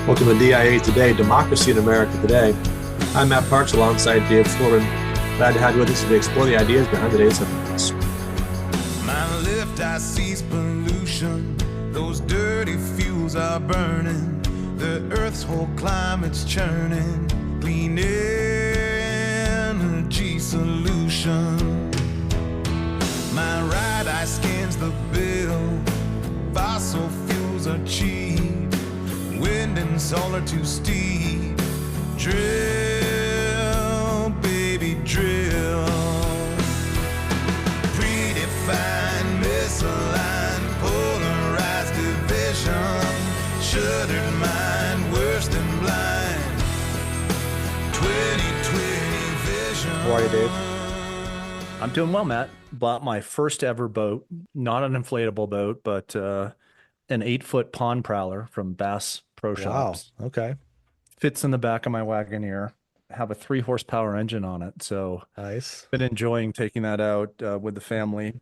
Welcome to DIA Today, Democracy in America Today. I'm Matt Parks alongside David Corbin. Glad to have you with us to explore the ideas behind today's headlines. My left eye sees pollution. Those dirty fuels are burning. The earth's whole climate's churning. Clean energy solution. My right eye scans the bill. Fossil fuels are cheap. Wind and solar too steep. Drill, baby, drill. Predefined, misaligned, polarized division. Shuttered mind, worse than blind. 2020 vision. How are you, Dave? I'm doing well, Matt. Bought my first ever boat, not an inflatable boat, but an 8-foot pond prowler from Bass Pro Shops. Wow. Okay. Fits in the back of my Wagoneer. Have a 3-horsepower engine on it. So Nice. been enjoying taking that out with the family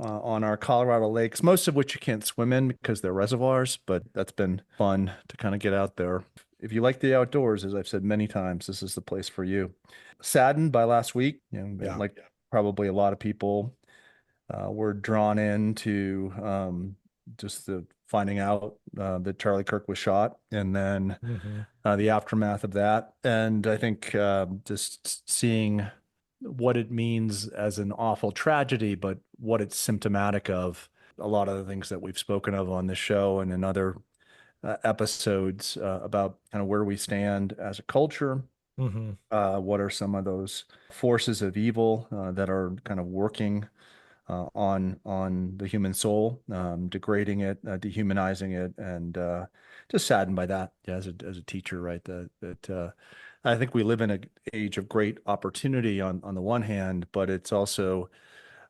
on our Colorado lakes, most of which you can't swim in because they're reservoirs, but that's been fun to kind of get out there. If you like the outdoors, as I've said many times, this is the place for you. Saddened by last week, like probably a lot of people were drawn into just the finding out that Charlie Kirk was shot, and then the aftermath of that. And I think just seeing what it means as an awful tragedy, but what it's symptomatic of, a lot of the things that we've spoken of on this show and in other episodes about kind of where we stand as a culture. What are some of those forces of evil that are kind of working on the human soul, degrading it, dehumanizing it, and just saddened by that as a teacher, right? That I think we live in an age of great opportunity on the one hand, but it's also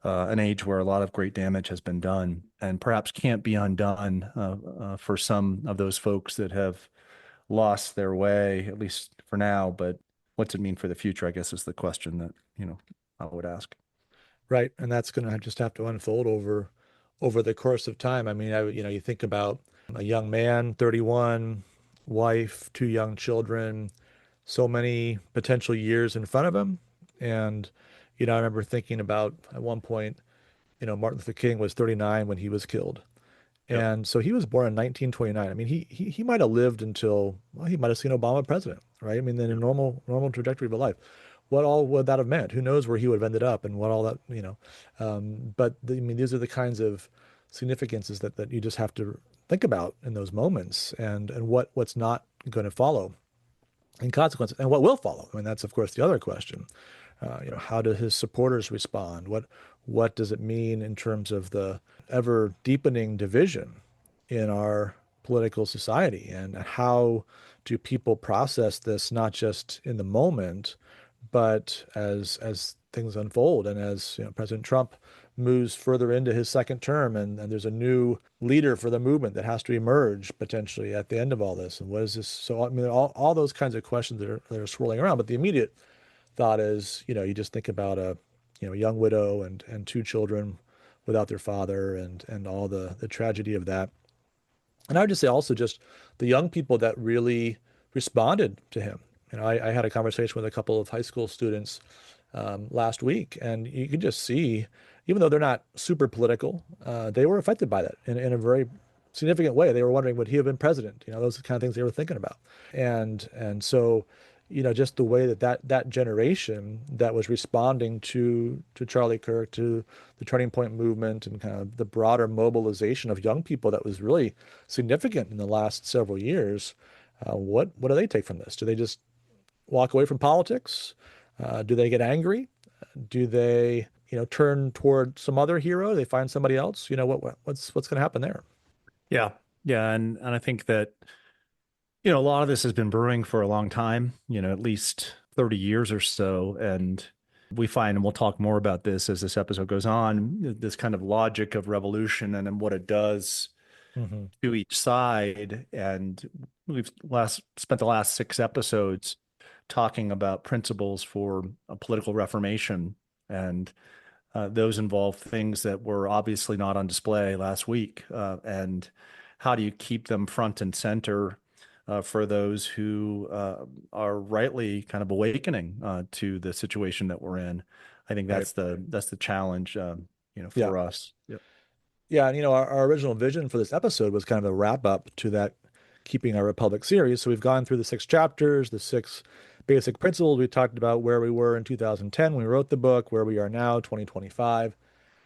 an age where a lot of great damage has been done and perhaps can't be undone for some of those folks that have lost their way, at least for now. But what's it mean for the future, I guess, is the question that, I would ask. Right. And that's going to just have to unfold over the course of time. I mean, you think about a young man, 31, wife, 2 young children, so many potential years in front of him. And, I remember thinking about at one point, Martin Luther King was 39 when he was killed. Yep. And so he was born in 1929. I mean, he might have lived until, well, he might have seen Obama president, right? I mean, in a normal trajectory of a life. What all would that have meant? Who knows where he would have ended up and what all that, but these are the kinds of significances that you just have to think about in those moments, and what's not going to follow in consequence, and what will follow. I mean, that's of course the other question. How do his supporters respond? What does it mean in terms of the ever deepening division in our political society, and how do people process this, not just in the moment, but as things unfold, and as President Trump moves further into his second term, and there's a new leader for the movement that has to emerge potentially at the end of all this. And what is this? So I mean, all those kinds of questions that are swirling around. But the immediate thought is, you just think about a young widow and 2 children without their father, and all the tragedy of that. And I would just say also just the young people that really responded to him. I had a conversation with a couple of high school students last week, and you could just see, even though they're not super political, they were affected by that in a very significant way. They were wondering, would he have been president? Those are the kind of things they were thinking about. And so, just the way that generation that was responding to Charlie Kirk, to the Turning Point movement, and kind of the broader mobilization of young people that was really significant in the last several years. What do they take from this? Do they just walk away from politics? Do they get angry? Do they, turn toward some other hero? Do they find somebody else? What's going to happen there? Yeah. And I think that, a lot of this has been brewing for a long time, at least 30 years or so. And we find, and we'll talk more about this as this episode goes on, this kind of logic of revolution and what it does to each side. And we've spent the last 6 episodes talking about principles for a political reformation. And those involve things that were obviously not on display last week. And how do you keep them front and center for those who are rightly kind of awakening to the situation that we're in. I think that's the challenge, for us. Yep. Yeah, and our original vision for this episode was kind of a wrap up to that Keeping Our Republic series. So we've gone through the 6 chapters, the 6 basic principles. We talked about where we were in 2010 when we wrote the book, where we are now, 2025.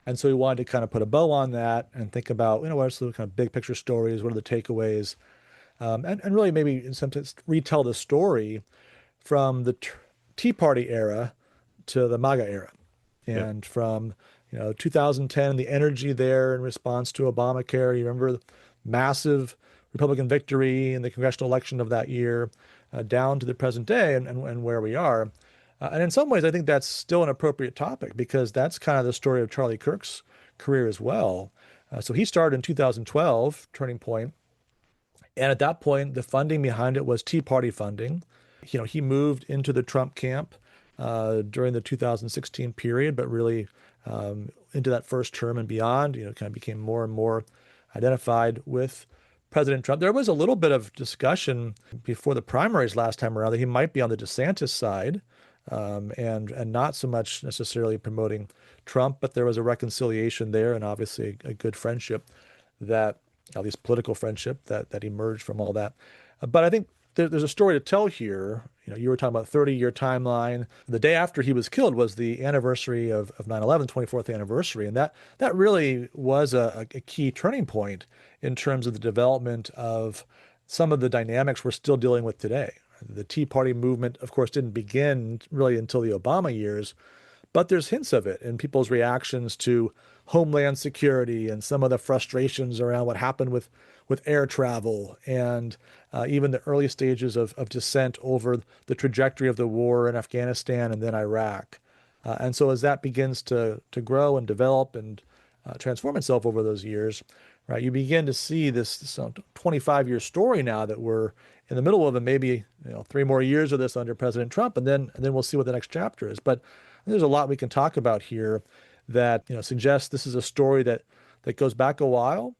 And so we wanted to kind of put a bow on that and think about, what's the kind of big picture stories, what are the takeaways, and really maybe in some sense retell the story from the Tea Party era to the MAGA era. And from 2010, the energy there in response to Obamacare. You remember the massive Republican victory in the congressional election of that year, down to the present day and where we are. And in some ways, I think that's still an appropriate topic because that's kind of the story of Charlie Kirk's career as well. So he started in 2012, Turning Point. And at that point, the funding behind it was Tea Party funding. He moved into the Trump camp during the 2016 period, but really into that first term and beyond, kind of became more and more identified with President Trump. There was a little bit of discussion before the primaries last time around that he might be on the DeSantis side, and not so much necessarily promoting Trump, but there was a reconciliation there and obviously a good friendship that, at least political friendship that emerged from all that. But I think there's a story to tell here. You were talking about 30-year timeline. The day after he was killed was the anniversary of 9/11, 24th anniversary. And that really was a key turning point in terms of the development of some of the dynamics we're still dealing with today. The Tea Party movement, of course, didn't begin really until the Obama years, but there's hints of it in people's reactions to homeland security and some of the frustrations around what happened with air travel and even the early stages of dissent over the trajectory of the war in Afghanistan and then Iraq. And so as that begins to grow and develop and transform itself over those years, right, you begin to see this 25-year story now that we're in the middle of, and maybe 3 more years of this under President Trump, and then we'll see what the next chapter is. But there's a lot we can talk about here that suggests this is a story that goes back a while,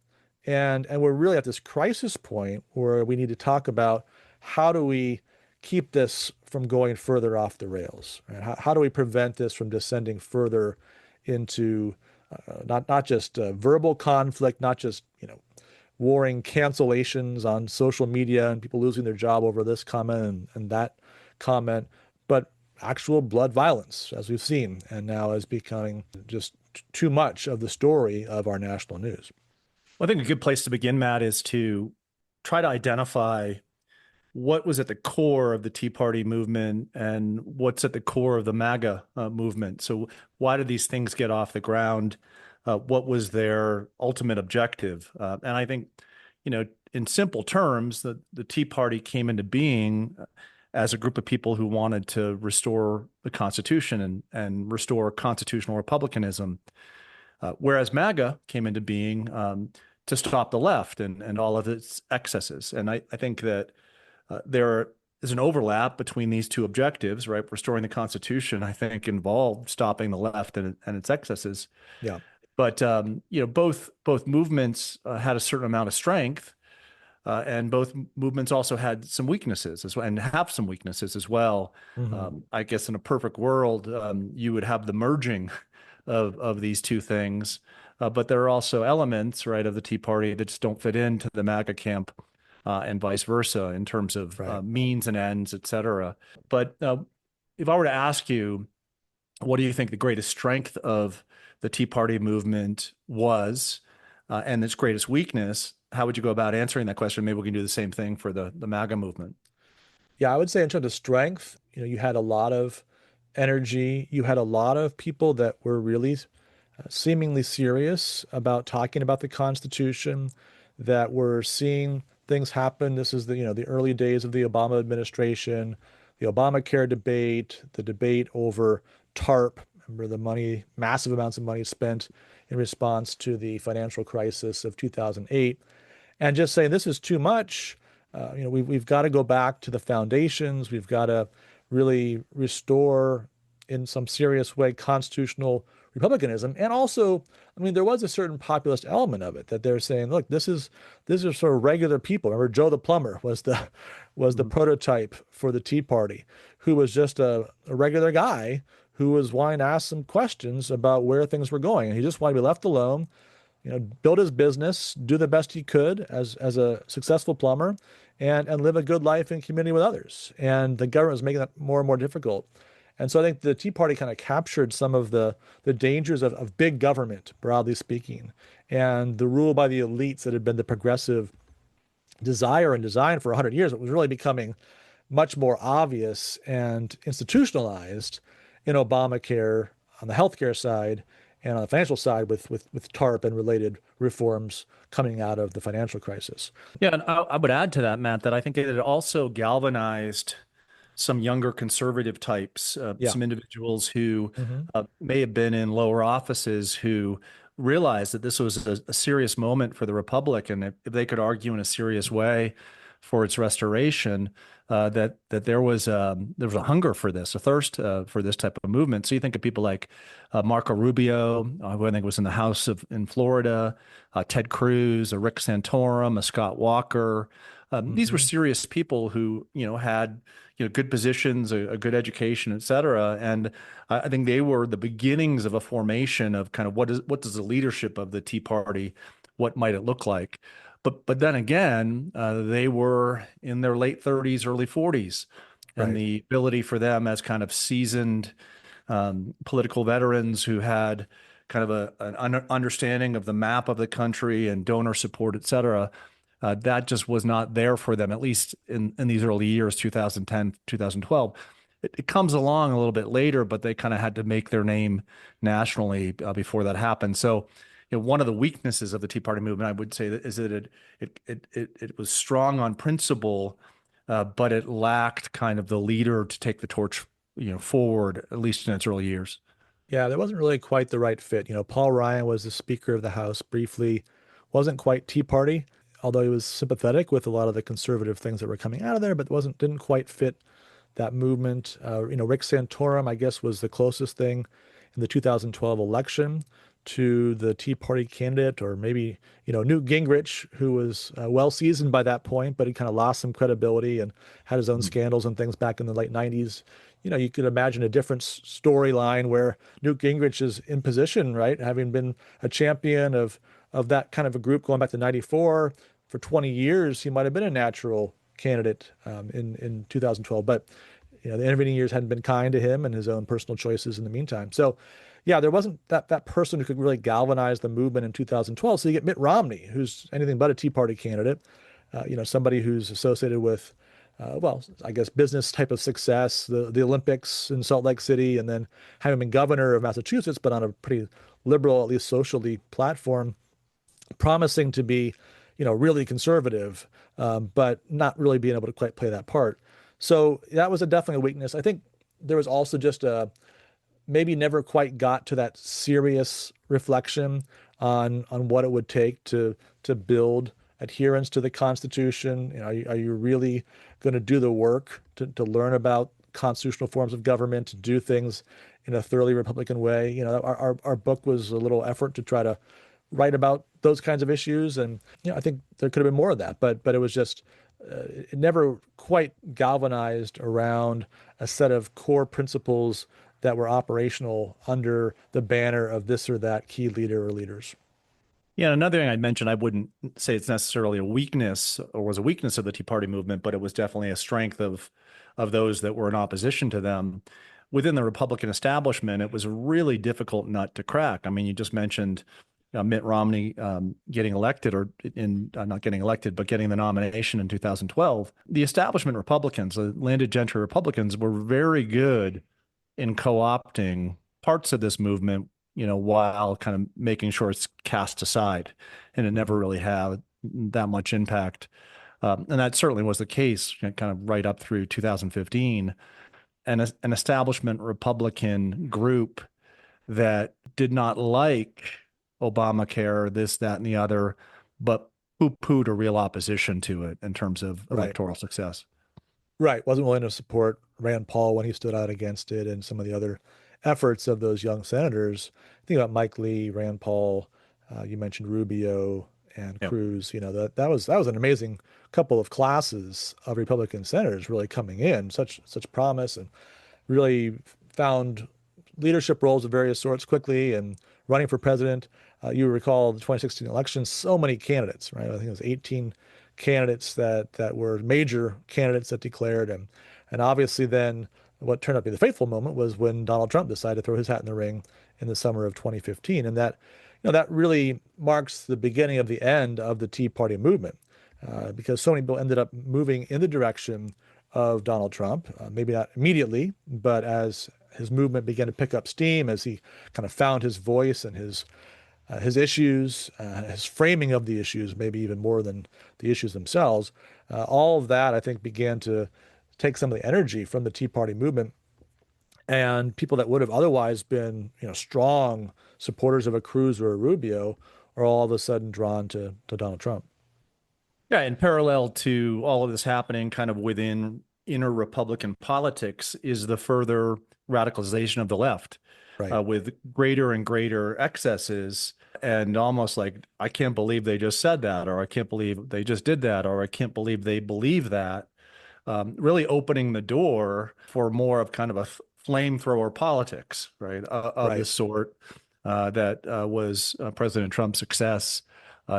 and we're really at this crisis point where we need to talk about how do we keep this from going further off the rails, right? How do we prevent this from descending further into not just verbal conflict, not just warring cancellations on social media and people losing their job over this comment and that comment, but actual blood violence, as we've seen, and now is becoming just too much of the story of our national news. Well, I think a good place to begin, Matt, is to try to identify what was at the core of the Tea Party movement and what's at the core of the MAGA movement. So why did these things get off the ground? What was their ultimate objective? And I think, in simple terms, the Tea Party came into being as a group of people who wanted to restore the Constitution and restore constitutional republicanism, whereas MAGA came into being to stop the left and all of its excesses. And I think that there is an overlap between these two objectives, right? Restoring the Constitution, I think, involved stopping the left and its excesses. Yeah. But both movements had a certain amount of strength, and both movements also had some weaknesses as well, and have some weaknesses as well. Mm-hmm. I guess in a perfect world, you would have the merging of these two things, but there are also elements, right, of the Tea Party that just don't fit into the MAGA camp, and vice versa in terms of means and ends, et cetera. But if I were to ask you, what do you think the greatest strength of the Tea Party movement was, and its greatest weakness? How would you go about answering that question? Maybe we can do the same thing for the MAGA movement. Yeah, I would say in terms of strength, you had a lot of energy. You had a lot of people that were really seemingly serious about talking about the Constitution, that were seeing things happen. This is the early days of the Obama administration, the Obamacare debate, the debate over TARP. Remember the money, massive amounts of money spent in response to the financial crisis of 2008, and just saying this is too much. We've got to go back to the foundations. We've got to really restore, in some serious way, constitutional republicanism. And also, I mean, there was a certain populist element of it that they're saying, look, these are sort of regular people. Remember, Joe the plumber was the prototype for the Tea Party, who was just a regular guy who was wanting to ask some questions about where things were going. And he just wanted to be left alone, build his business, do the best he could as a successful plumber, and live a good life in community with others. And the government was making that more and more difficult. And so I think the Tea Party kind of captured some of the dangers of big government, broadly speaking, and the rule by the elites that had been the progressive desire and design for 100 years. It was really becoming much more obvious and institutionalized in Obamacare on the healthcare side and on the financial side with TARP and related reforms coming out of the financial crisis. Yeah, and I would add to that, Matt, that I think it had also galvanized some younger conservative types, some individuals who may have been in lower offices who realized that this was a serious moment for the Republic, and if they could argue in a serious way for its restoration, that there was a hunger for this, a thirst for this type of movement. So you think of people like Marco Rubio, who I think was in the House in Florida, Ted Cruz, a Rick Santorum, a Scott Walker. These were serious people who had good positions, a good education, et cetera. And I think they were the beginnings of a formation of kind of what does the leadership of the Tea Party, what might it look like? But then again, they were in their late 30s, early 40s, and the ability for them as kind of seasoned political veterans who had kind of an understanding of the map of the country and donor support, et cetera, that just was not there for them, at least in these early years, 2010, 2012. It comes along a little bit later, but they kind of had to make their name nationally before that happened. So one of the weaknesses of the Tea Party movement, I would say, is that it was strong on principle, but it lacked kind of the leader to take the torch, forward, at least in its early years. Yeah, there wasn't really quite the right fit. Paul Ryan was the Speaker of the House briefly, wasn't quite Tea Party, although he was sympathetic with a lot of the conservative things that were coming out of there, but didn't quite fit that movement. Rick Santorum, I guess, was the closest thing in the 2012 election to the Tea Party candidate, or maybe, Newt Gingrich, who was well seasoned by that point, but he kind of lost some credibility and had his own scandals and things back in the late 90s. You could imagine a different storyline where Newt Gingrich is in position, right? Having been a champion of that kind of a group going back to 94 for 20 years, he might have been a natural candidate in 2012. But the intervening years hadn't been kind to him and his own personal choices in the meantime. So yeah, there wasn't that person who could really galvanize the movement in 2012. So you get Mitt Romney, who's anything but a Tea Party candidate, somebody who's associated with, I guess, business type of success, the Olympics in Salt Lake City, and then having been governor of Massachusetts, but on a pretty liberal, at least socially, platform, promising to be, really conservative, but not really being able to quite play that part. So that was definitely a weakness. I think there was also just maybe never quite got to that serious reflection on what it would take to build adherence to the Constitution. Are you really going to do the work to learn about constitutional forms of government, to do things in a thoroughly Republican way? Our book was a little effort to try to write about those kinds of issues, and I think there could have been more of that, but it was just it never quite galvanized around a set of core principles that were operational under the banner of this or that key leader or leaders. Yeah, another thing I'd mention, I wouldn't say it's necessarily a weakness or was a weakness of the Tea Party movement, but it was definitely a strength of those that were in opposition to them. Within the Republican establishment, it was a really difficult nut to crack. I mean, you just mentioned Mitt Romney getting elected, or not getting elected, but getting the nomination in 2012. The establishment Republicans, the landed gentry Republicans, were very good in co-opting parts of this movement, while kind of making sure it's cast aside, and it never really had that much impact. And that certainly was the case kind of right up through 2015. And an establishment Republican group that did not like Obamacare, this, that, and the other, but poo-pooed a real opposition to it in terms of electoral success. Right. Wasn't willing to support Rand Paul when he stood out against it, and some of the other efforts of those young senators. Think about Mike Lee, Rand Paul, you mentioned Rubio and Yeah. Cruz. That was an amazing couple of classes of Republican senators really coming in, such promise, and really found leadership roles of various sorts quickly and running for president. You recall the 2016 election, so many candidates, right? I think it was 18 candidates that were major candidates that declared. And obviously then what turned out to be the fateful moment was when Donald Trump decided to throw his hat in the ring in the summer of 2015. And that really marks the beginning of the end of the Tea Party movement, because so many people ended up moving in the direction of Donald Trump, maybe not immediately, but as his movement began to pick up steam, as he kind of found his voice and his issues, his framing of the issues, maybe even more than the issues themselves, all of that, I think, began to take some of the energy from the Tea Party movement. And people that would have otherwise been, strong supporters of a Cruz or a Rubio are all of a sudden drawn to Donald Trump. Yeah, in parallel to all of this happening kind of within inner Republican politics is the further radicalization of the left, Right. with greater and greater excesses, and almost like, I can't believe they just said that, or I can't believe they just did that, or I can't believe they believe that, really opening the door for more of kind of a flamethrower politics, right, of Right. the sort that was President Trump's success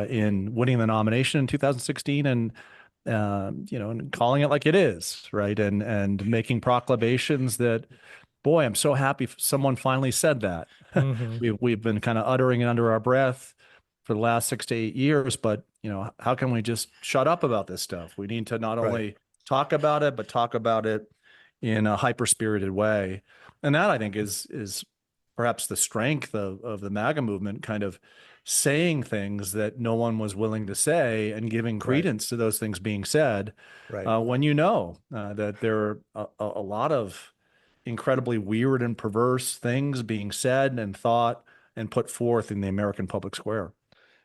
in winning the nomination in 2016, and and calling it like it is, right, and making proclamations that, boy, I'm so happy someone finally said that. Mm-hmm. We've been kind of uttering it under our breath for the last 6 to 8 years, but how can we just shut up about this stuff? We need to not only talk about it, but talk about it in a hyper-spirited way. And that, I think, is perhaps the strength of the MAGA movement, kind of saying things that no one was willing to say and giving credence to those things being said, Right. when that there are a lot of incredibly weird and perverse things being said and thought and put forth in the American public square.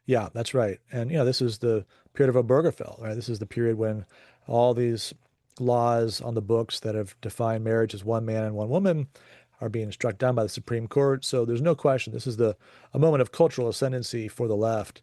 Yeah, that's right. And this is the period of Obergefell, right? This is the period when all these laws on the books that have defined marriage as one man and one woman are being struck down by the Supreme Court. So there's no question this is a moment of cultural ascendancy for the left.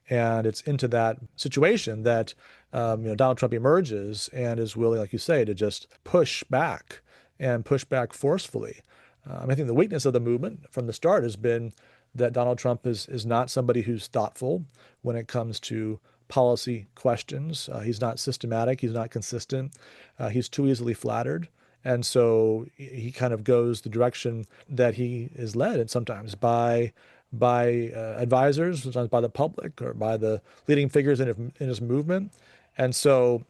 And it's into that situation that Donald Trump emerges and is willing, like you say, to just push back and push back forcefully. I think the weakness of the movement from the start has been that Donald Trump is not somebody who's thoughtful when it comes to policy questions. He's not systematic. He's not consistent. He's too easily flattered. And so he kind of goes the direction that he is led, and sometimes by advisors, sometimes by the public or by the leading figures in his movement. And so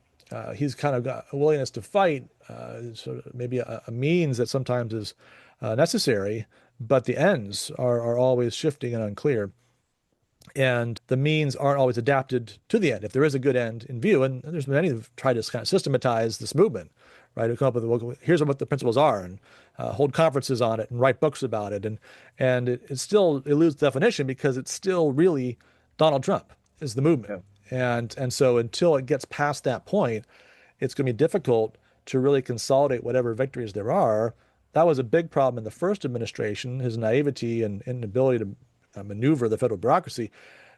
he's kind of got a willingness to fight, sort of maybe a means that sometimes is necessary, but the ends are always shifting and unclear. And the means aren't always adapted to the end. If there is a good end in view, and there's many who've tried to kind of systematize this movement, right? Who come up with, well, here's what the principles are, and hold conferences on it and write books about it. And it still eludes definition because it's still really Donald Trump is the movement. Yeah. And so until it gets past that point, it's going to be difficult to really consolidate whatever victories there are. That was a big problem in the first administration, his naivety and inability to maneuver the federal bureaucracy.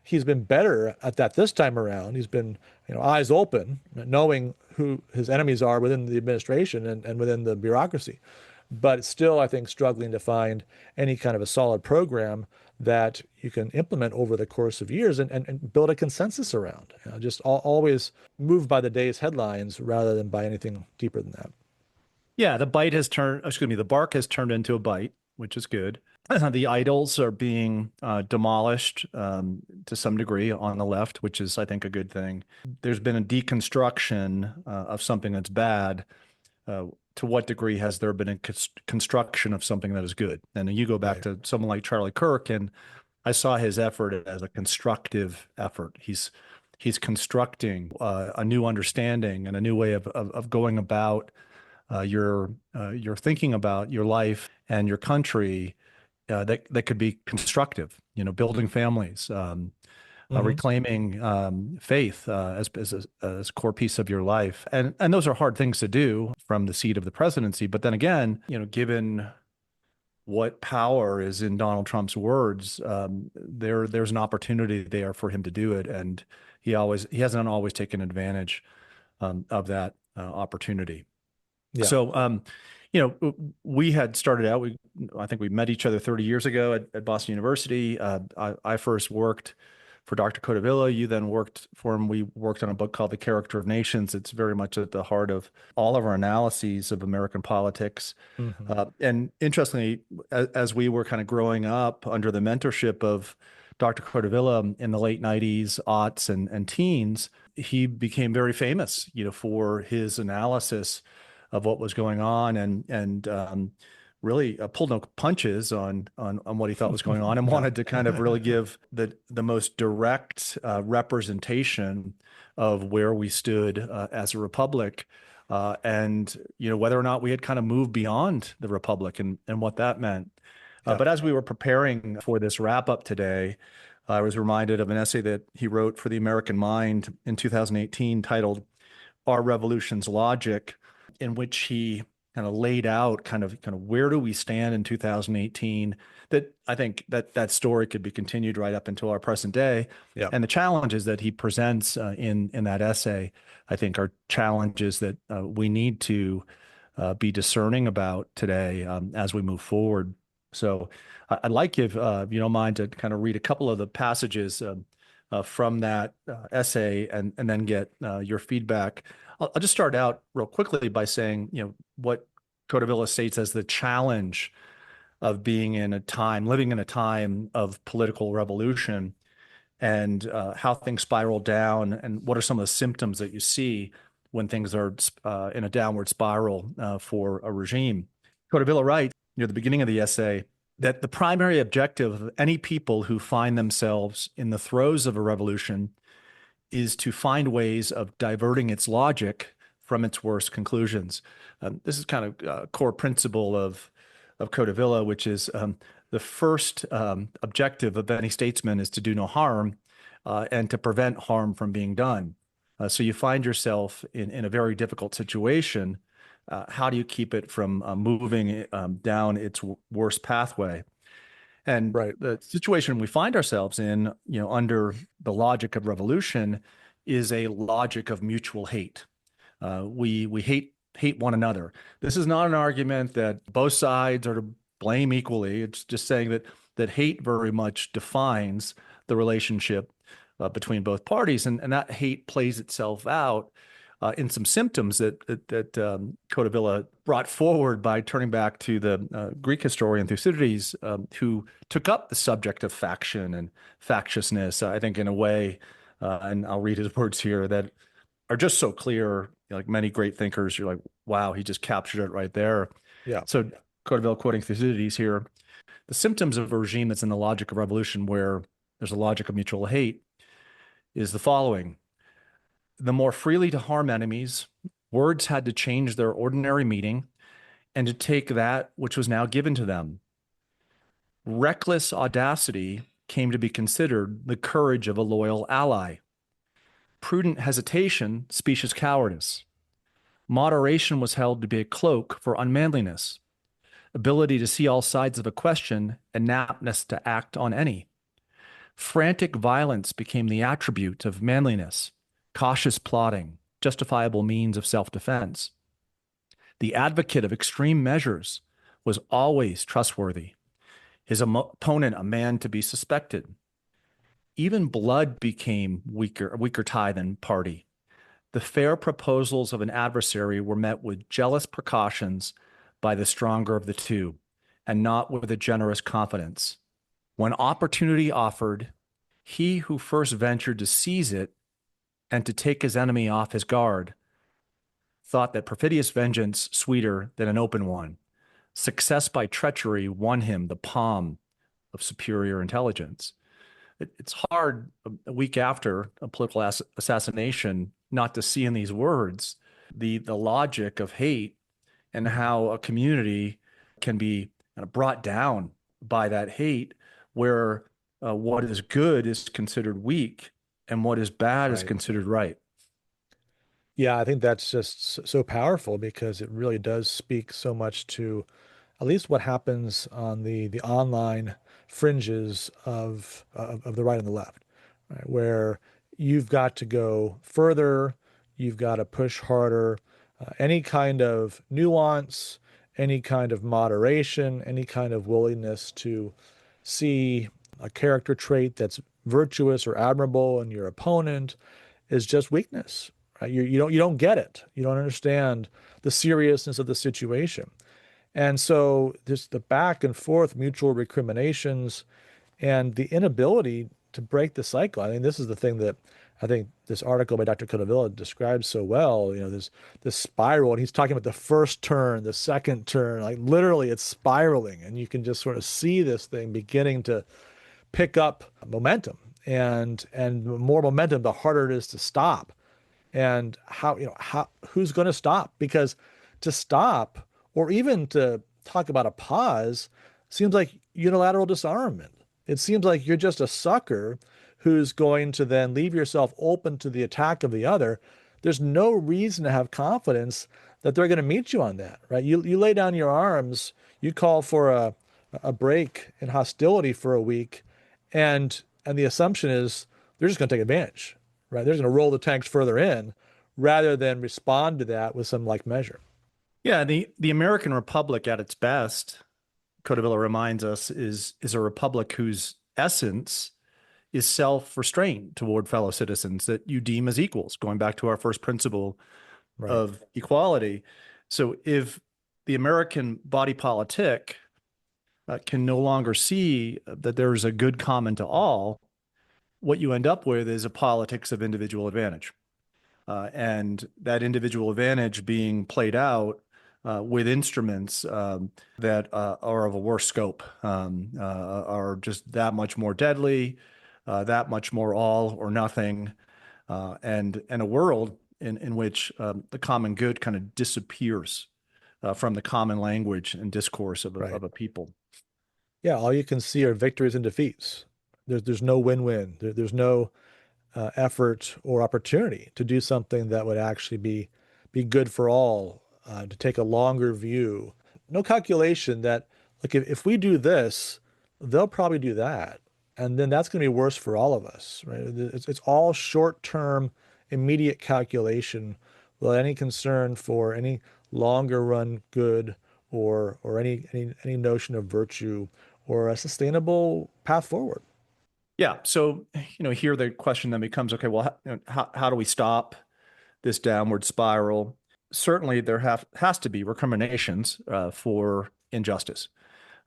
He's been better at that this time around. He's been, eyes open, knowing who his enemies are within the administration and within the bureaucracy. But still, I think, struggling to find any kind of a solid program that you can implement over the course of years and build a consensus around. Just always move by the day's headlines rather than by anything deeper than that. Yeah, the bark has turned into a bite, which is good. The idols are being demolished to some degree on the left, which is, I think, a good thing. There's been a deconstruction of something that's bad. To what degree has there been a construction of something that is good? And you go back to someone like Charlie Kirk, and I saw his effort as a constructive effort. He's constructing a new understanding and a new way of going about your thinking about your life and your country that could be constructive. Building families, reclaiming faith as a core piece of your life, and those are hard things to do from the seat of the presidency. But then again, given what power is in Donald Trump's words, there's an opportunity there for him to do it, and he hasn't always taken advantage of that opportunity. Yeah. So, we had started out. I think we met each other 30 years ago at Boston University. I first worked for Dr. Codevilla. You then worked for him. We worked on a book called The Character of Nations. It's very much at the heart of all of our analyses of American politics. And interestingly, as we were kind of growing up under the mentorship of Dr. Codevilla in the late 90s, aughts, and teens, he became very famous, for his analysis of what was going on, and really pulled no punches on what he thought was going on, and wanted to kind of really give the most direct representation of where we stood as a republic, and whether or not we had kind of moved beyond the republic and what that meant. But as we were preparing for this wrap up today, I was reminded of an essay that he wrote for the American Mind in 2018 titled "Our Revolution's Logic," in which he kind of laid out kind of where do we stand in 2018, that I think that story could be continued right up until our present day. Yeah. And the challenges that he presents in that essay, I think, are challenges that we need to be discerning about today as we move forward. So I'd like if you don't mind to kind of read a couple of the passages from that essay and then get your feedback. I'll just start out real quickly by saying, what Codevilla states as the challenge of living in a time of political revolution, and how things spiral down, and what are some of the symptoms that you see when things are in a downward spiral for a regime. Codevilla writes near the beginning of the essay that the primary objective of any people who find themselves in the throes of a revolution is to find ways of diverting its logic from its worst conclusions. This is kind of a core principle of Codevilla, which is the first objective of any statesman is to do no harm and to prevent harm from being done. So you find yourself in a very difficult situation. How do you keep it from moving down its worst pathway? And the situation we find ourselves in, under the logic of revolution, is a logic of mutual hate. We hate one another. This is not an argument that both sides are to blame equally. It's just saying that hate very much defines the relationship between both parties, and that hate plays itself out in some symptoms that Codevilla brought forward by turning back to the Greek historian Thucydides, who took up the subject of faction and factiousness, I think, in a way, and I'll read his words here, that are just so clear. Like many great thinkers, you're like, wow, he just captured it right there. Yeah. So Codevilla, quoting Thucydides here, the symptoms of a regime that's in the logic of revolution, where there's a logic of mutual hate, is the following. The more freely to harm enemies, words had to change their ordinary meaning and to take that which was now given to them. Reckless audacity came to be considered the courage of a loyal ally. Prudent hesitation, specious cowardice. Moderation was held to be a cloak for unmanliness. Ability to see all sides of a question, inaptness to act on any. Frantic violence became the attribute of manliness. Cautious plotting, justifiable means of self-defense. The advocate of extreme measures was always trustworthy. His opponent a man to be suspected. Even blood became a weaker tie than party. The fair proposals of an adversary were met with jealous precautions by the stronger of the two, and not with a generous confidence. When opportunity offered, he who first ventured to seize it and to take his enemy off his guard thought that perfidious vengeance sweeter than an open one. Success by treachery won him the palm of superior intelligence. It's hard a week after a political assassination not to see in these words the logic of hate and how a community can be brought down by that hate, where what is good is considered weak and what is bad is considered right. Yeah, I think that's just so powerful, because it really does speak so much to at least what happens on the online fringes of the right and the left, right? Where you've got to go further, you've got to push harder. Any kind of nuance, any kind of moderation, any kind of willingness to see a character trait that's virtuous or admirable in your opponent is just weakness. Right? You don't get it. You don't understand the seriousness of the situation. And so just the back and forth mutual recriminations and the inability to break the cycle. I mean, this is the thing that I think this article by Dr. Codevilla describes so well. This spiral, and he's talking about the first turn, the second turn, like literally it's spiraling, and you can just sort of see this thing beginning to pick up momentum, and the more momentum, the harder it is to stop. And who's going to stop? Because to stop, or even to talk about a pause, seems like unilateral disarmament. It seems like you're just a sucker who's going to then leave yourself open to the attack of the other. There's no reason to have confidence that they're going to meet you on that, right? You lay down your arms, you call for a break in hostility for a week, and the assumption is they're just going to take advantage, right? They're just going to roll the tanks further in rather than respond to that with some like measure. Yeah, the American Republic at its best, Codevilla reminds us, is a republic whose essence is self-restraint toward fellow citizens that you deem as equals, going back to our first principle of equality. So if the American body politic can no longer see that there's a good common to all, what you end up with is a politics of individual advantage. And that individual advantage being played out with instruments that are of a worse scope, are just that much more deadly, that much more all or nothing, and a world in which the common good kind of disappears from the common language and discourse of a people. Yeah, all you can see are victories and defeats. There's no win-win. There's no effort or opportunity to do something that would actually be good for all, to take a longer view. No calculation that, like, if we do this, they'll probably do that. And then that's going to be worse for all of us, right? It's all short-term, immediate calculation without any concern for any longer run good or any notion of virtue or a sustainable path forward. Yeah. So, here the question then becomes, okay, well, how do we stop this downward spiral? Certainly there has to be recriminations for injustice.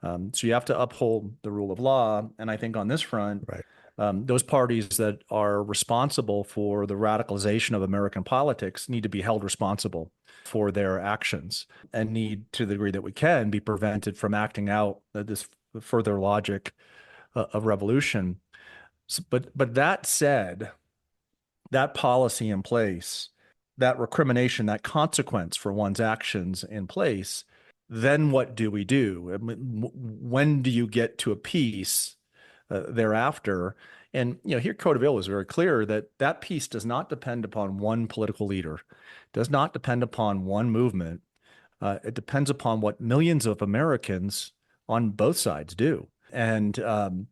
So you have to uphold the rule of law. And I think on this front, those parties that are responsible for the radicalization of American politics need to be held responsible for their actions and need, to the degree that we can, be prevented from acting out this further logic of revolution. But that said, that policy in place, that recrimination, that consequence for one's actions in place, then what do we do? I mean, when do you get to a peace thereafter? And here Codeville was very clear that peace does not depend upon one political leader, does not depend upon one movement. It depends upon what millions of Americans on both sides do. And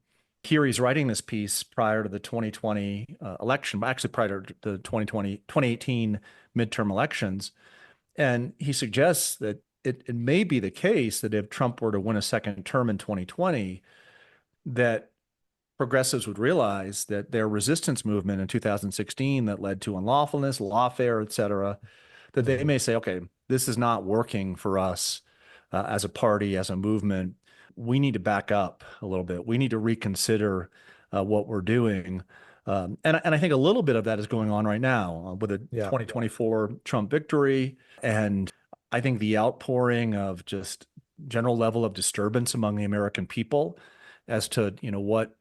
here he's writing this piece prior to the 2020 election, actually prior to the 2018 midterm elections. And he suggests that it may be the case that if Trump were to win a second term in 2020, that progressives would realize that their resistance movement in 2016 that led to unlawfulness, lawfare, et cetera, that they may say, okay, this is not working for us as a party, as a movement. We need to back up a little bit. We need to reconsider what we're doing. And I think a little bit of that is going on right now with the 2024 Trump victory. And I think the outpouring of just general level of disturbance among the American people as to, what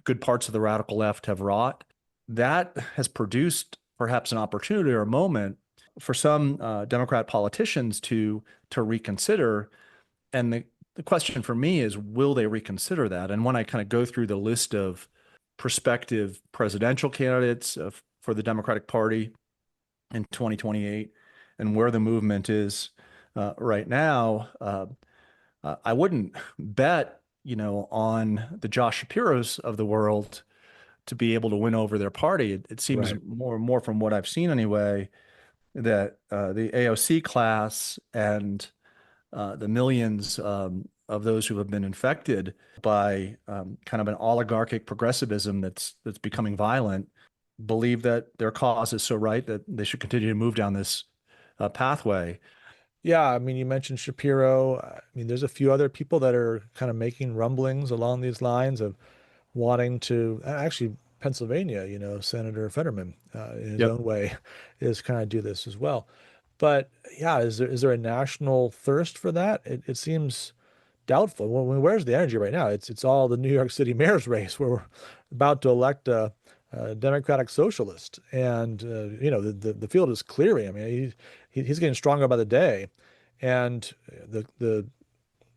good parts of the radical left have wrought, that has produced perhaps an opportunity or a moment for some Democrat politicians to reconsider. And the question for me is, will they reconsider that? And when I kind of go through the list of prospective presidential candidates for the Democratic Party in 2028 and where the movement is right now, I wouldn't bet, on the Josh Shapiros of the world to be able to win over their party. It seems Right. more and more from what I've seen anyway, that the AOC class and the millions of those who have been infected by kind of an oligarchic progressivism that's becoming violent believe that their cause is so right that they should continue to move down this pathway. Yeah, I mean, you mentioned Shapiro. I mean, there's a few other people that are kind of making rumblings along these lines of wanting to, actually, Pennsylvania, Senator Fetterman, in his Yep. own way, is kind of do this as well. But yeah, is there a national thirst for that? It seems doubtful. Well, where's the energy right now? It's all the New York City mayor's race where we're about to elect a Democratic socialist, and the field is clearing. I mean, he's getting stronger by the day, and the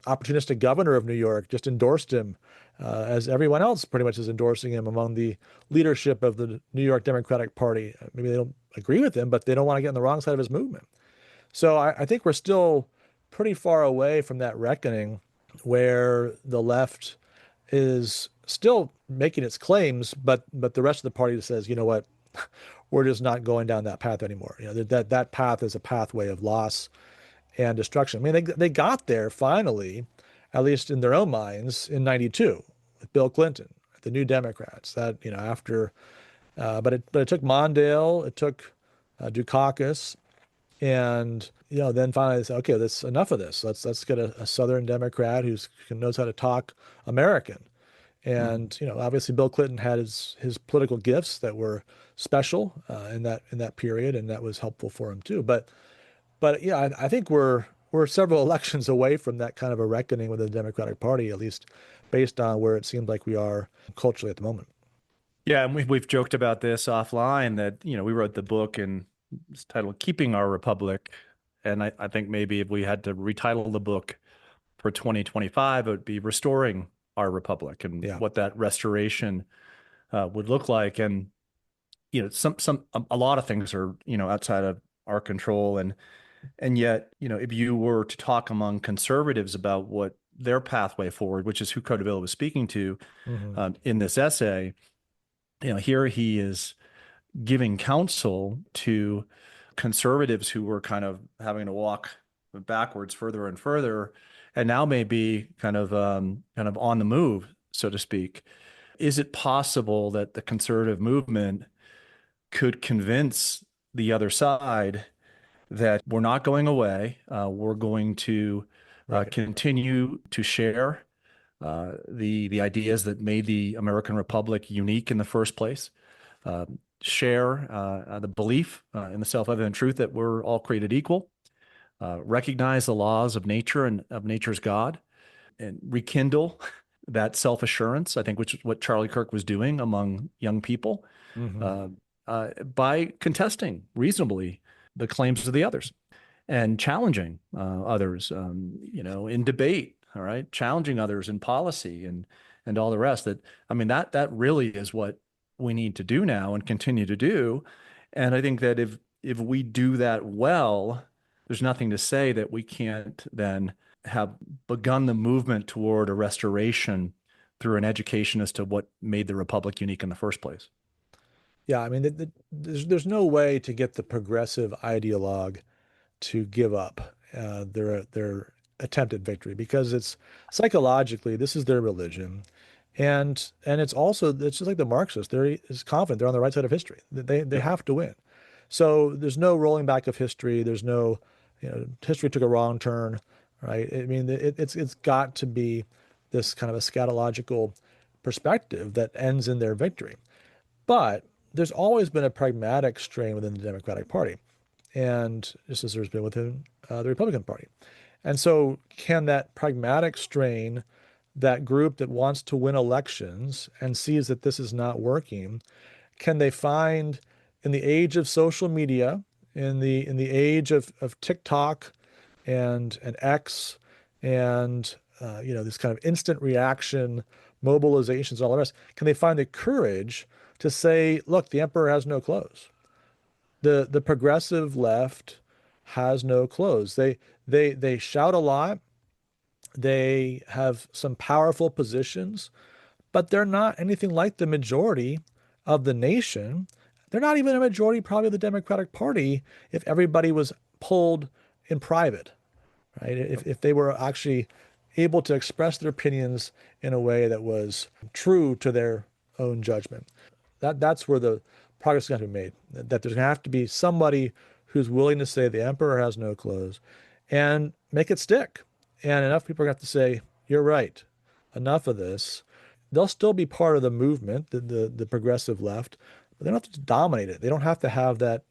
opportunistic governor of New York just endorsed him, as everyone else pretty much is endorsing him among the leadership of the New York Democratic Party. Maybe they don't agree with him, but they don't want to get on the wrong side of his movement. So I think we're still pretty far away from that reckoning where the left is still making its claims, but the rest of the party says, you know what, we're just not going down that path anymore. That path is a pathway of loss and destruction. I mean, they got there finally, at least in their own minds, in '92 with Bill Clinton, the New Democrats. That after, but it took Mondale, it took Dukakis, and then finally they said, okay, that's enough of this. Let's get a Southern Democrat who knows how to talk American. And obviously Bill Clinton had his political gifts that were special in that period, and that was helpful for him too. But yeah, I think we're several elections away from that kind of a reckoning with the Democratic Party, at least based on where it seems like we are culturally at the moment. Yeah, and we've joked about this offline that, we wrote the book and it's titled Keeping Our Republic. And I think maybe if we had to retitle the book for 2025, it would be Restoring Our Republic, and Yeah. what that restoration would look like. And, a lot of things are, outside of our control. And yet, if you were to talk among conservatives about what their pathway forward, which is who Codevilla was speaking to in this essay, here he is giving counsel to conservatives who were kind of having to walk backwards further and further, and now may be kind of on the move, so to speak. Is it possible that the conservative movement could convince the other side that we're not going away? We're going to Right. continue to share the ideas that made the American Republic unique in the first place. Share the belief in the self-evident truth that we're all created equal. Recognize the laws of nature and of nature's God, and rekindle that self-assurance, I think, which is what Charlie Kirk was doing among young people, by contesting reasonably the claims of the others and challenging others, in debate, all right, challenging others in policy and all the rest. That really is what we need to do now and continue to do. And I think that if we do that well, there's nothing to say that we can't then have begun the movement toward a restoration through an education as to what made the Republic unique in the first place. Yeah, I mean, there's no way to get the progressive ideologue to give up their attempted victory, because it's psychologically, this is their religion, and it's just like the Marxists. They're is confident they're on the right side of history. They have to win. So there's no rolling back of history. There's no, history took a wrong turn, right? I mean, it's got to be this kind of eschatological perspective that ends in their victory. But there's always been a pragmatic strain within the Democratic Party, and just as there's been within the Republican Party. And so can that pragmatic strain, that group that wants to win elections and sees that this is not working, can they find, in the age of social media, in the age of TikTok and X and this kind of instant reaction, mobilizations, and all the rest, can they find the courage to say, look, the emperor has no clothes. The progressive left has no clothes. They shout a lot, They have some powerful positions, but they're not anything like the majority of the nation. They're not even a majority, probably, of the Democratic Party if everybody was polled in private, right? If they were actually able to express their opinions in a way that was true to their own judgment. That's where the progress is going to be made. That there's going to have to be somebody who's willing to say the emperor has no clothes and make it stick. And enough people are going to have to say, you're right, enough of this. They'll still be part of the movement, the progressive left, but they don't have to dominate it. They don't have to have that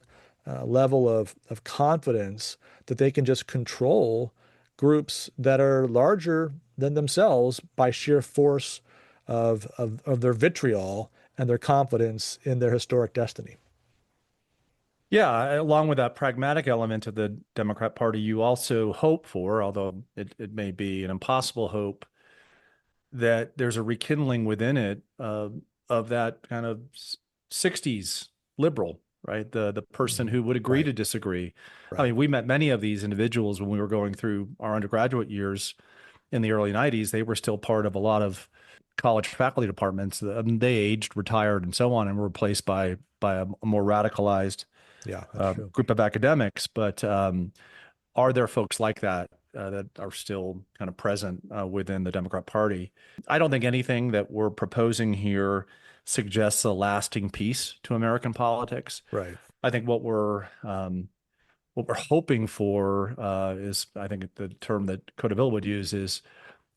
level of confidence that they can just control groups that are larger than themselves by sheer force of their vitriol and their confidence in their historic destiny. Yeah, along with that pragmatic element of the Democrat Party, you also hope for, although it may be an impossible hope, that there's a rekindling within it of that kind of 60s liberal, right? The person who would agree to disagree. I mean, we met many of these individuals when we were going through our undergraduate years in the early 90s. They were still part of a lot of college faculty departments. They aged, retired, and so on, and were replaced by a more radicalized group of academics. But are there folks like that that are still kind of present within the Democrat Party? I don't think anything that we're proposing here suggests a lasting peace to American politics. Right. I think what we're hoping for is, I think the term that Codeville would use is,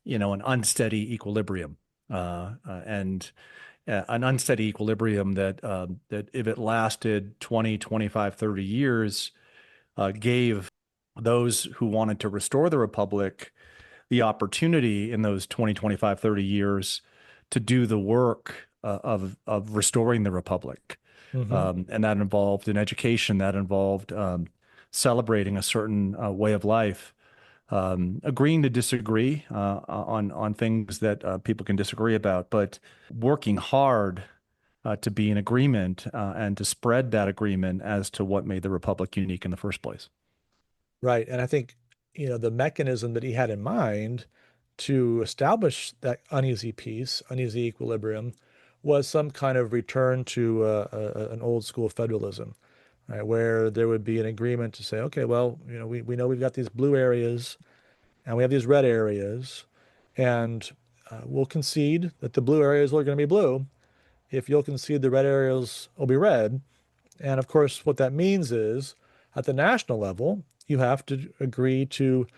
an unsteady equilibrium, and an unsteady equilibrium that if it lasted 20, 25, 30 years, gave those who wanted to restore the republic the opportunity in those 20, 25, 30 years to do the work of restoring the republic. Mm-hmm. And that involved an education, that involved celebrating a certain way of life, agreeing to disagree on things that people can disagree about, but working hard to be in agreement and to spread that agreement as to what made the republic unique in the first place. Right. And I think, the mechanism that he had in mind to establish that uneasy peace, uneasy equilibrium, was some kind of return to an old school federalism, right, where there would be an agreement to say, okay, well, we know we've got these blue areas and we have these red areas, and we'll concede that the blue areas are going to be blue if you'll concede the red areas will be red. And of course, what that means is at the national level, you have to agree to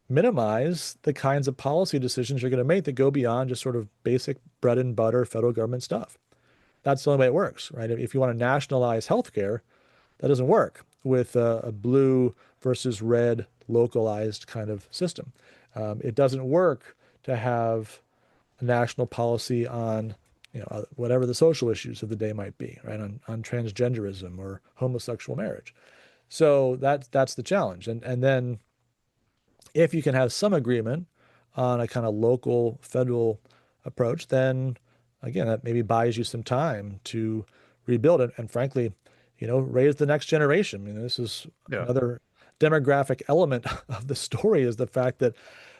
minimize the kinds of policy decisions you're going to make that go beyond just sort of basic bread and butter federal government stuff. That's the only way it works, right? If you want to nationalize healthcare, that doesn't work with a blue versus red localized kind of system. It doesn't work to have a national policy on whatever the social issues of the day might be, right? On transgenderism or homosexual marriage. So that's the challenge. And then if you can have some agreement on a kind of local federal approach, then again, that maybe buys you some time to rebuild it and frankly, raise the next generation. I mean, this is another demographic element of the story, is the fact that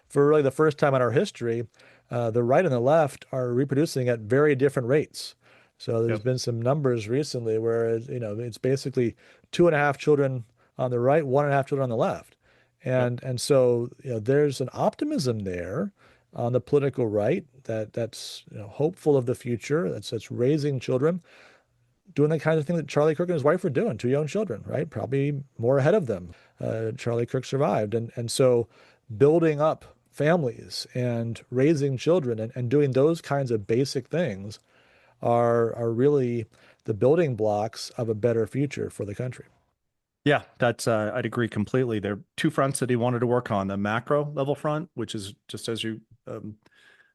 for really the first time in our history, the right and the left are reproducing at very different rates. So there's been some numbers recently where, it's basically 2.5 children on the right, 1.5 children on the left. And so, there's an optimism there on the political right that's hopeful of the future, that's raising children, doing the kind of thing that Charlie Kirk and his wife were doing, 2 young children, right? Probably more ahead of them. Charlie Kirk survived. And so building up families and raising children and doing those kinds of basic things are really the building blocks of a better future for the country. Yeah, that's I'd agree completely. There are 2 fronts that he wanted to work on: the macro level front, which is just as you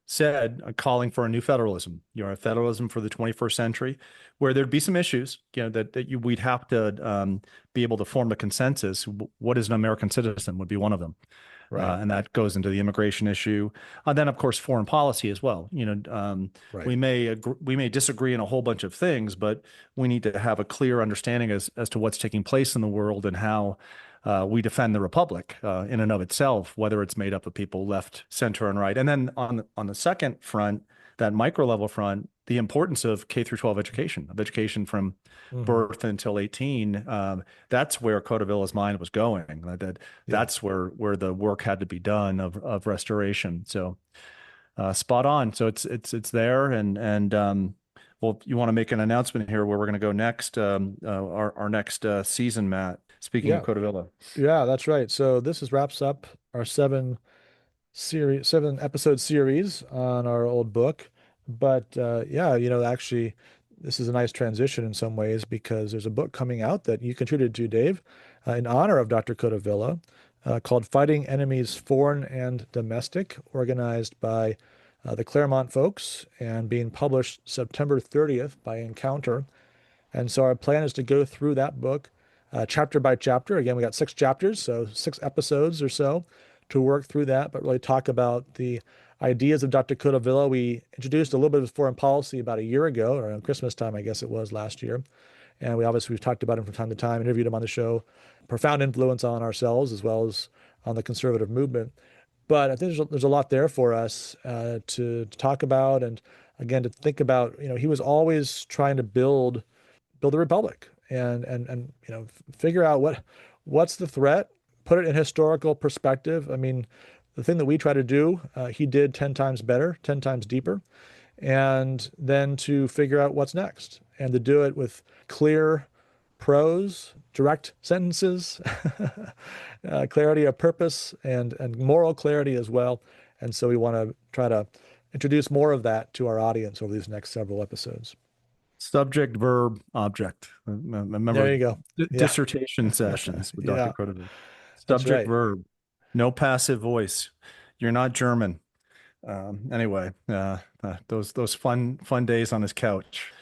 said, calling for a new federalism, a federalism for the 21st century, where there'd be some issues, we'd have to be able to form a consensus. What is an American citizen would be one of them. Right. And that goes into the immigration issue. And then, of course, foreign policy as well. We may disagree on a whole bunch of things, but we need to have a clear understanding as to what's taking place in the world and how we defend the republic in and of itself, whether it's made up of people left, center, and right. And then on the second front, that micro level front, the importance of K through 12 education, of education from birth until 18. That's where Codevilla's mind was going. That's where the work had to be done of restoration. So spot on. So it's there, and well, you want to make an announcement here where we're going to go next, our next season, Matt. Speaking of Codevilla. Yeah, that's right. So this wraps up our 7-episode series on our old book. But actually, this is a nice transition in some ways, because there's a book coming out that you contributed to, Dave, in honor of Dr. Codevilla, called Fighting Enemies Foreign and Domestic, organized by the Claremont folks and being published September 30th by Encounter. And so our plan is to go through that book chapter by chapter. Again, we got 6 chapters, so 6 episodes or so to work through that, but really talk about the ideas of Dr. Codevilla. We introduced a little bit of foreign policy about a year ago, or around Christmas time, I guess it was last year. And we've talked about him from time to time, interviewed him on the show. Profound influence on ourselves as well as on the conservative movement. But I think there's a lot there for us to talk about, and again to think about. He was always trying to build a republic and figure out what's the threat, put it in historical perspective. I mean, the thing that we try to do, he did 10 times better, 10 times deeper, and then to figure out what's next, and to do it with clear prose, direct sentences, clarity of purpose, and moral clarity as well. And so we want to try to introduce more of that to our audience over these next several episodes. Subject, verb, object. Remember, there you go. Dissertation sessions with Dr. Codevilla. Subject, right. verb, no passive voice. You're not German. Anyway, those fun days on his couch.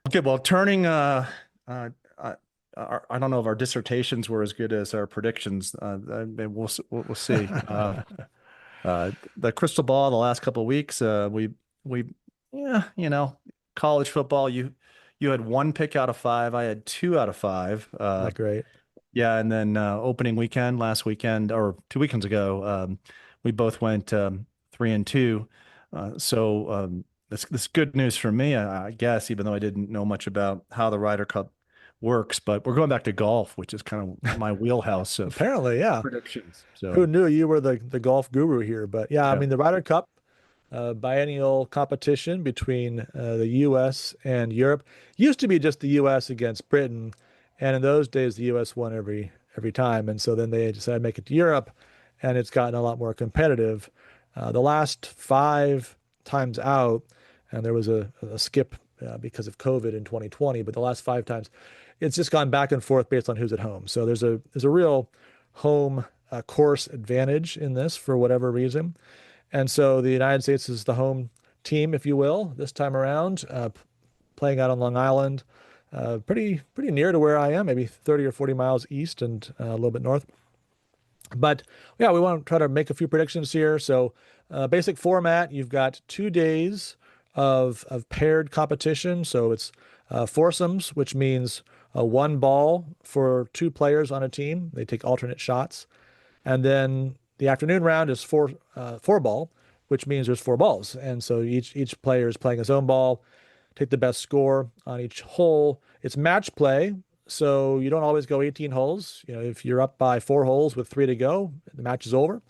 Okay, well, turning. I don't know if our dissertations were as good as our predictions. We'll see. The crystal ball the last couple of weeks. College football. You had 1 pick out of 5. I had 2 out of 5. Not great. Yeah, and then opening weekend last weekend, or 2 weekends ago, we both went 3-2. So this good news for me, I guess, even though I didn't know much about how the Ryder Cup works. But we're going back to golf, which is kind of my wheelhouse of apparently, predictions. So who knew you were the golf guru here? But I mean, the Ryder Cup, biennial competition between the U.S. and Europe, used to be just the U.S. against Britain, and in those days the U.S. won every time, and so then they decided to make it to Europe, and it's gotten a lot more competitive. The last 5 times out, and there was a skip because of COVID in 2020, but the last 5 times, it's just gone back and forth based on who's at home. So there's a real home course advantage in this for whatever reason. And so the United States is the home team, if you will, this time around, playing out on Long Island, pretty near to where I am, maybe 30 or 40 miles east and a little bit north. But we want to try to make a few predictions here. So basic format, you've got 2 days of paired competition. So it's foursomes, which means 1 ball for 2 players on a team. They take alternate shots. And then the afternoon round is 4 ball, which means there's 4 balls. And so each player is playing his own ball, take the best score on each hole. It's match play, so you don't always go 18 holes. If you're up by 4 holes with 3 to go, the match is over.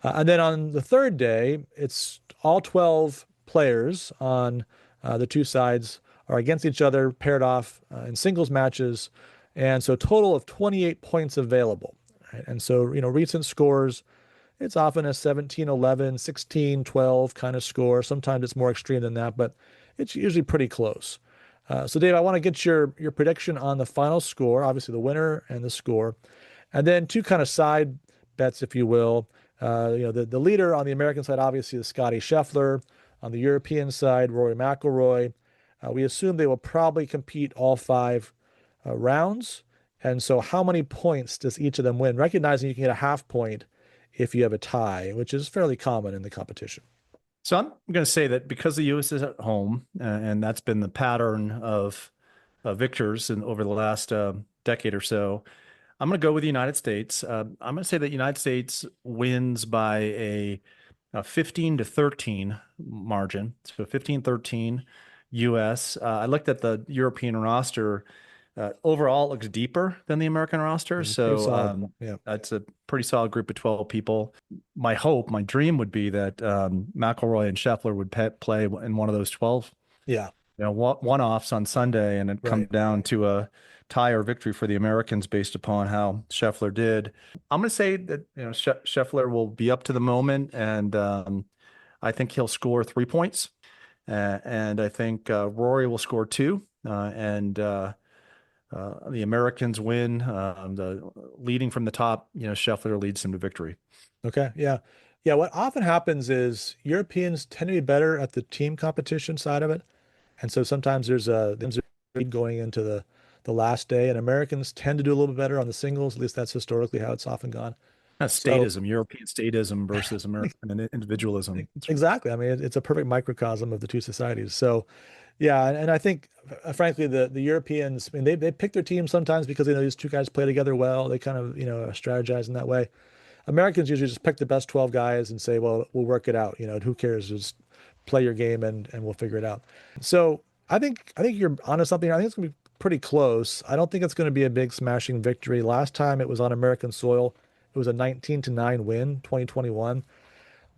And then on the third day, it's all 12 players on the 2 sides are against each other, paired off in singles matches. And so a total of 28 points available. Right? And so, recent scores, it's often a 17-11, 16-12 kind of score. Sometimes it's more extreme than that, but it's usually pretty close. So Dave, I want to get your prediction on the final score, obviously the winner and the score, and then 2 kind of side bets, if you will. The leader on the American side, obviously, is Scotty Scheffler. On the European side, Rory McIlroy. We assume they will probably compete all 5 rounds. And so how many points does each of them win? Recognizing you can get a half point if you have a tie, which is fairly common in the competition. So I'm going to say that because the U.S. is at home, and that's been the pattern of victors over the last decade or so, I'm going to go with the United States. I'm going to say that the United States wins by a 15-13 margin. So 15-13 US. I looked at the European roster. Overall, it looks deeper than the American roster. Pretty So solid. Yeah. that's a pretty solid group of 12 people. My dream would be that McIlroy and Scheffler would play in one of those 12. Yeah. One-offs on Sunday, and it come down to a tie or victory for the Americans based upon how Scheffler did. I'm going to say that Scheffler will be up to the moment, and I think he'll score 3 points, and I think Rory will score 2, and the Americans win. The leading from the top, Scheffler leads them to victory. Okay. Yeah. Yeah. What often happens is Europeans tend to be better at the team competition side of it. And so sometimes there's a lead going into the last day, and Americans tend to do a little bit better on the singles. At least that's historically how it's often gone. That's statism, European statism versus American individualism. Exactly. I mean, it's a perfect microcosm of the two societies. So, yeah, and I think, frankly, the Europeans, I mean, they pick their team sometimes because they know these two guys play together well. They kind of, strategize in that way. Americans usually just pick the best 12 guys and say, well, we'll work it out. Who cares? Just play your game and we'll figure it out. So I think you're onto something. I think it's going to be pretty close. I don't think it's going to be a big smashing victory. Last time it was on American soil, it was a 19-9 win, 2021.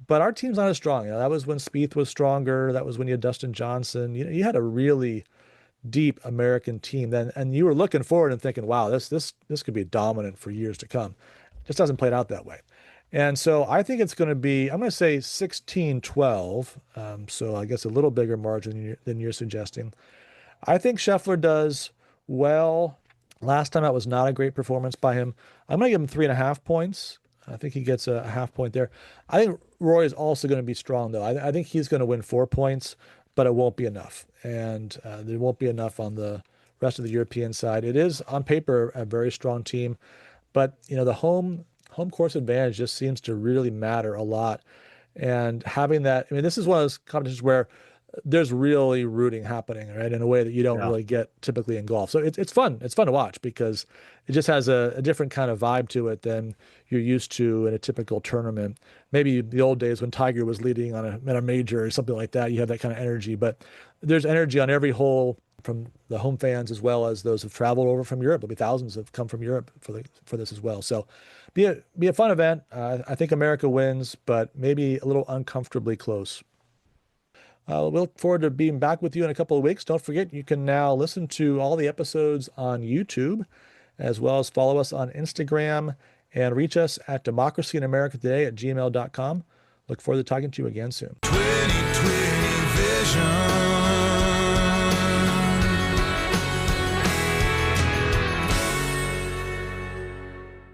But our team's not as strong. That was when Spieth was stronger. That was when you had Dustin Johnson. You had a really deep American team then, and you were looking forward and thinking, wow, this could be dominant for years to come. It just hasn't played out that way. And so I think it's going to be, I'm going to say 16-12. So I guess a little bigger margin than you're suggesting. I think Scheffler does well. Last time that was not a great performance by him. I'm going to give him 3.5 points. I think he gets a half point there. I think Roy is also going to be strong, though. I think he's going to win 4 points, but it won't be enough. And there won't be enough on the rest of the European side. It is, on paper, a very strong team. But, the home course advantage just seems to really matter a lot. And having that, this is one of those competitions where there's really rooting happening, right, in a way that you don't really get typically in golf. So it's fun. It's fun to watch because it just has a different kind of vibe to it than you're used to in a typical tournament. Maybe the old days when Tiger was leading on a major or something like that, you have that kind of energy. But there's energy on every hole from the home fans as well as those who've traveled over from Europe. There'll be thousands have come from Europe for this as well. So be a fun event. I think America wins, but maybe a little uncomfortably close. We look forward to being back with you in a couple of weeks. Don't forget, you can now listen to all the episodes on YouTube, as well as follow us on Instagram and reach us at democracyinamericatoday@gmail.com. Look forward to talking to you again soon.